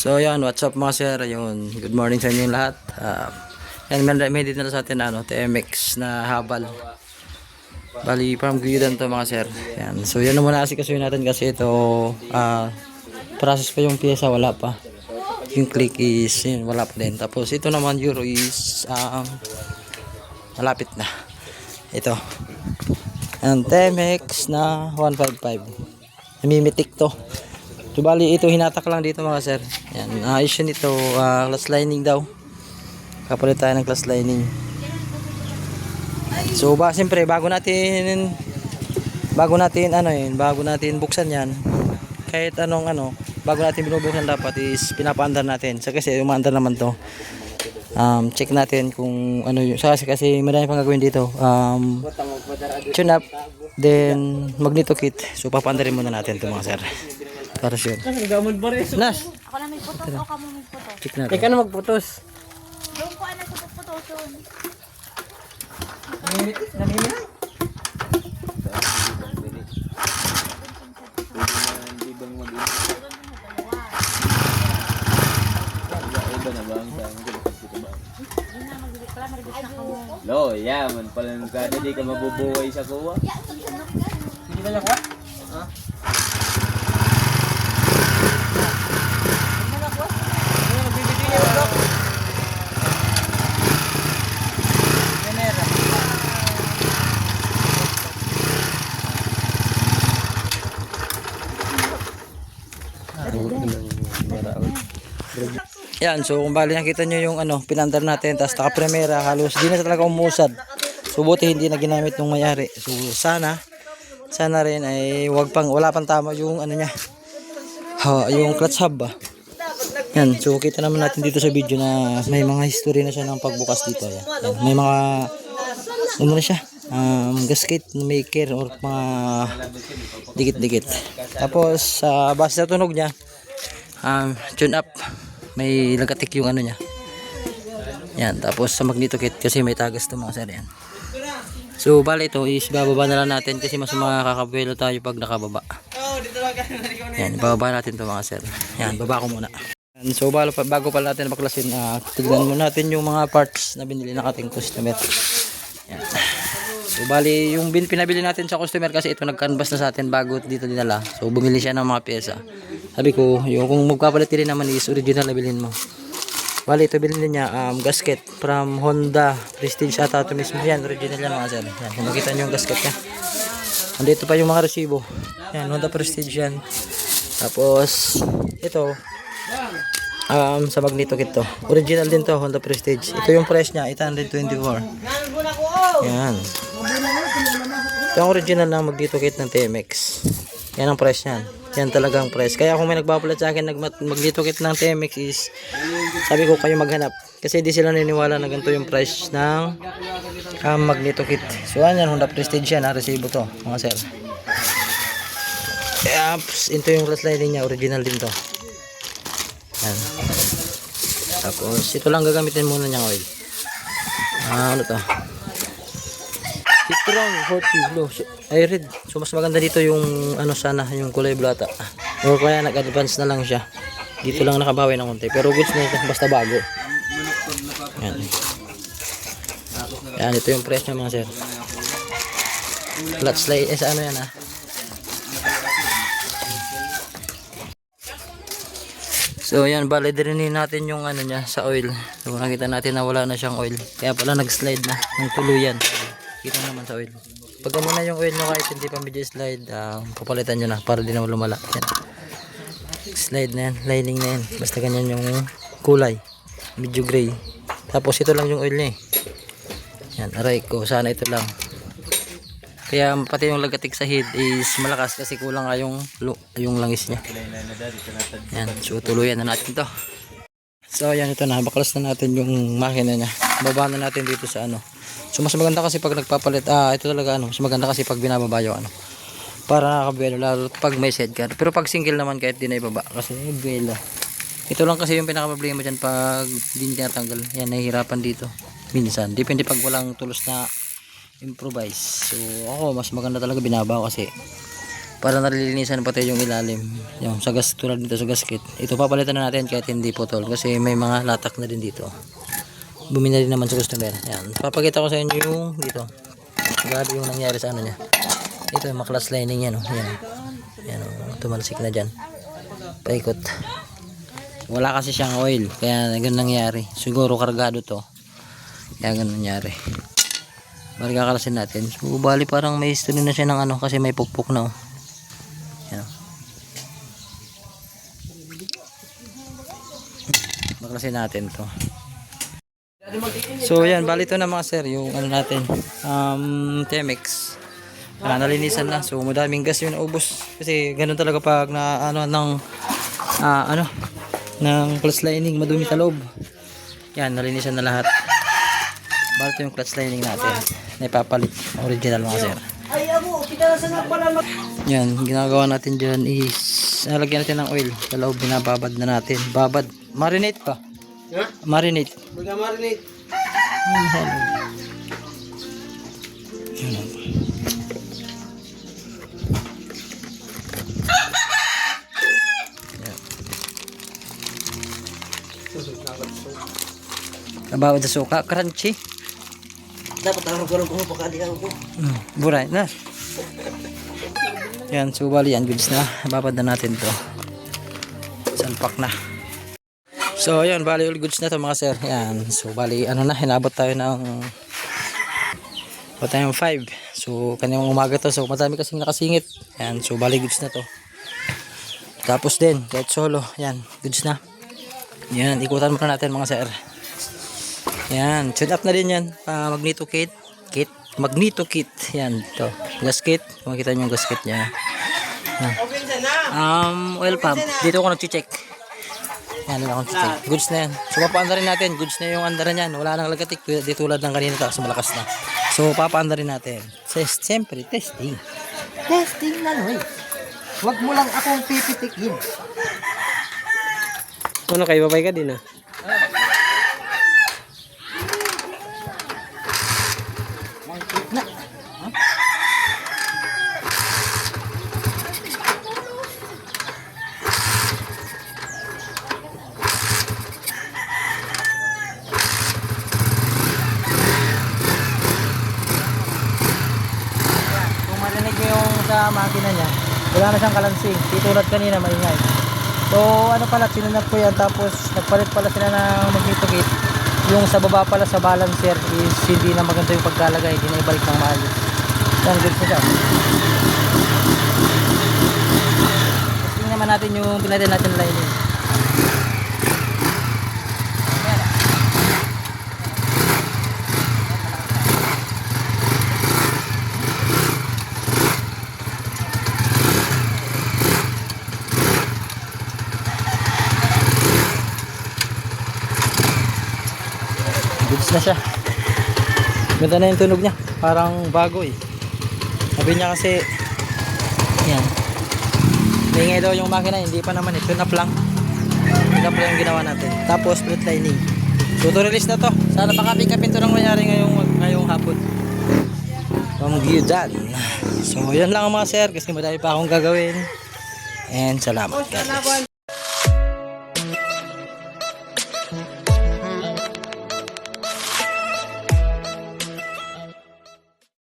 So yan, what's up mga sir? Ayun, good morning sa inyo lahat. Yan, may dito na sa atin ano, TMX na habal. Bali, from Guidan to mga sir. Yan. So yan na muna kasi kasuyin natin kasi ito process pa yung pyesa, wala pa. Yung click is yun, wala pa din. Tapos ito naman Euro is malapit na. Ito. Yan, TMX na 155. Namimitik to. So bali ito hinatak lang dito mga sir. Yan, ayos yun ito, glass lining daw. Kapalit tayo ng glass lining. So siyempre bago natin buksan yan, kahit bago natin binubuksan dapat is pinapaandar natin. So kasi umaandar naman to. Check natin kung ano yung kasi marami pang gagawin dito. Tune up, then magneto kit. So papaandarin muna natin to mga sir. Para sure. Nas. Ako na may putos o kamo may putos? Check natin. Ikaw na magputos. Doon ko anak sa putoson. Namimit? Lo, yaman pala nung kada di ka mabubuhay sa kuwa. Hindi ba nakuha? Ha? Yan, so kung bali nakita nyo yung pinandar natin, tapos naka-primera, halos di na talaga umusad. So buti hindi na ginamit nung mayari. So sana rin ay wala pang tama yung niya. Yung clutch hub ba. Yan, so kita naman natin dito sa video na may mga history na siya ng pagbukas dito. Yan. May mga na siya, gasket maker or mga dikit-dikit. Tapos base sa tunog niya, tune up, may lagatik yung niya. Yan, tapos sa magneto kit kasi may tagas to mga sir yan. So bali ito is bababa na lang natin kasi mas makakabuelo tayo pag nakababa. Yan, bababa natin to mga sir. Yan, baba ko muna. Yan, so bago pa natin baklasin, tignan muna natin yung mga parts na binili ng ating customer. Yan. So bali yung pinabili natin sa customer kasi ito nag-canvas na sa atin bago dito dinala. So bumili siya ng mga pyesa. Sabi ko, yung kung magpapalit din naman is original na bilhin mo. Bali ito bilhin niya gasket from Honda Prestige ata ito mismo yan, original yan mga sir. Yan, kung makita niyo yung gasket niya. Andito pa yung mga resibo. Yan, Honda Prestige yan. Tapos ito sa magneto kit to. Original din to, Honda Prestige. Ito yung price niya, 824. Yan. Ito ang original na magneto kit ng TMX. Yan ang price niyan. Yan talagang price. Kaya kung may nagpapalit sa akin magneto kit ng TMX is sabi ko kayo maghanap. Kasi di sila naniniwala na ganito yung price ng magneto kit. So yan, Honda Prestige yan. Resibo to mga sir. Ito yung glass lining niya. Original din to. Yan. Tapos ito lang gagamitin muna niyang oil. Ano to? Citroen 40 blue. Ay red. So mas maganda dito yung sana yung kulay blata. O kaya nag-advance na lang siya. Dito lang nakabawi ng konti. Pero goods na ito basta bago. Yan. Yan, ito yung price niya mga sir. Flat slide sa yan So yan, bali dirinin natin yung niya sa oil. So nakita natin na wala na siyang oil. Kaya pala nag-slide na ng tuluyan. Kita naman sa oil. Pag muna yung oil nyo kahit hindi pa medyo slide, papalitan nyo na para di na lumala. Yan. Slide na yan, lining na yan. Basta ganyan yung kulay. Medyo gray. Tapos ito lang yung oil niya Yan, aray ko. Sana ito lang. Kaya pati yung lagatik sa head is malakas kasi kulang nga yung langis niya. Yan, so tuluyan na natin to. So yan, ito na, baklas na natin yung makina niya. Baba na natin dito sa So mas maganda kasi pag nagpapalit, ito talaga mas maganda kasi pag binababa yung para nakabuelo lalo pag may sidecar. Pero pag single naman kahit di na ibaba kasi buelo. Ito lang kasi yung pinaka-problema diyan pag hindi tinatanggal. Yan, nahihirapan dito. Minsan, depende pag walang tulos na improvise. So ako mas maganda talaga binabaw kasi para nalilinisan pati yung ilalim. Yung sa gas, tulad dito sa gasket. Ito papalitan na natin kahit hindi putol kasi may mga latak na din dito. Bumili rin naman sa customer. Yan. Papakita ko sa inyo yung dito. Grabe yung nangyari sa ano niya. Ito yung maklas lining yan. Oh. Yan. Yan oh. Tumalsik na dyan. Paikot. Wala kasi siyang oil. Kaya ganun nangyari. Siguro kargado to. Kaya ganun nangyari. Bali kakalasin natin. So bali parang may history na siya ng ano kasi may pukpuk na oh. Yan. Baklasin natin to. So yan, bali ito na mga sir, yung ano natin, Temex. Nalinisan na. So madaming gas yung naubos kasi ganun talaga pag na ano ng ng clutch lining, madumi sa loob. Yan, nalinisan na lahat. Bali ito yung clutch lining natin. Na ipapalit, original mga sir. Yan, ginagawa natin dyan is nalagyan natin ng oil sa loob, binababad na natin. Babad, marinate pa. Marinate. Mag-marinate. Nabawad sa suka, crunchy. Dapat tarong-tarong ko pa kadi ako. Buray na. Yan, so bali yan, goods na. Babad na natin to. Salpak na. So yan, bali all goods na to mga sir. Yan, so bali ano na, hinabot tayo ng 5. So kanyang umaga to, so madami kasing nakasingit. Yan, so bali goods na to. Tapos din, kahit solo, yan, goods na. Yan, ikutan muna natin mga sir. Yan, tune up na din yan. Magneto kit. Magneto kit. Yan, to. Gasket. Kung makita nyo yung gasket niya. Yan. Oil pump. Dito ako nag-check. Yan, dito ako nag-check. Goods na yan. So, papaanda rin natin. Goods na yung andara niyan. Wala nang lagatik. Di tulad ng kanina tapos malakas na. So, papaanda rin natin. Siyempre, testing. Testing lang, wey. Huwag mo lang akong pipitikin. Ano kayo? Babay ka din ah. Sa makina niya, wala na siyang kalansing. Di tulad kanina, maingay. So, ano pala, sinunod ko yan. Tapos, nagpalit pala sila ng magneto kit. Yung sa baba pala sa balancer is hindi na maganda yung pagkalagay. Hindi na ibalik ng maayos. Yan, good na siya. Testing naman natin yung pinalitan natin lining. Goods na siya. Ganda na yung tunog niya. Parang bago eh. Sabi niya kasi yan. Maingay daw yung makina. Hindi pa naman eh. Tune up lang. Tune up lang yung ginawa natin. Tapos split lining. So to release na to. Sana makapikapin to ng mangyari ngayong hapon. From Gyudan. So yan lang mga sir. Kasi madami pa akong gagawin. And salamat guys.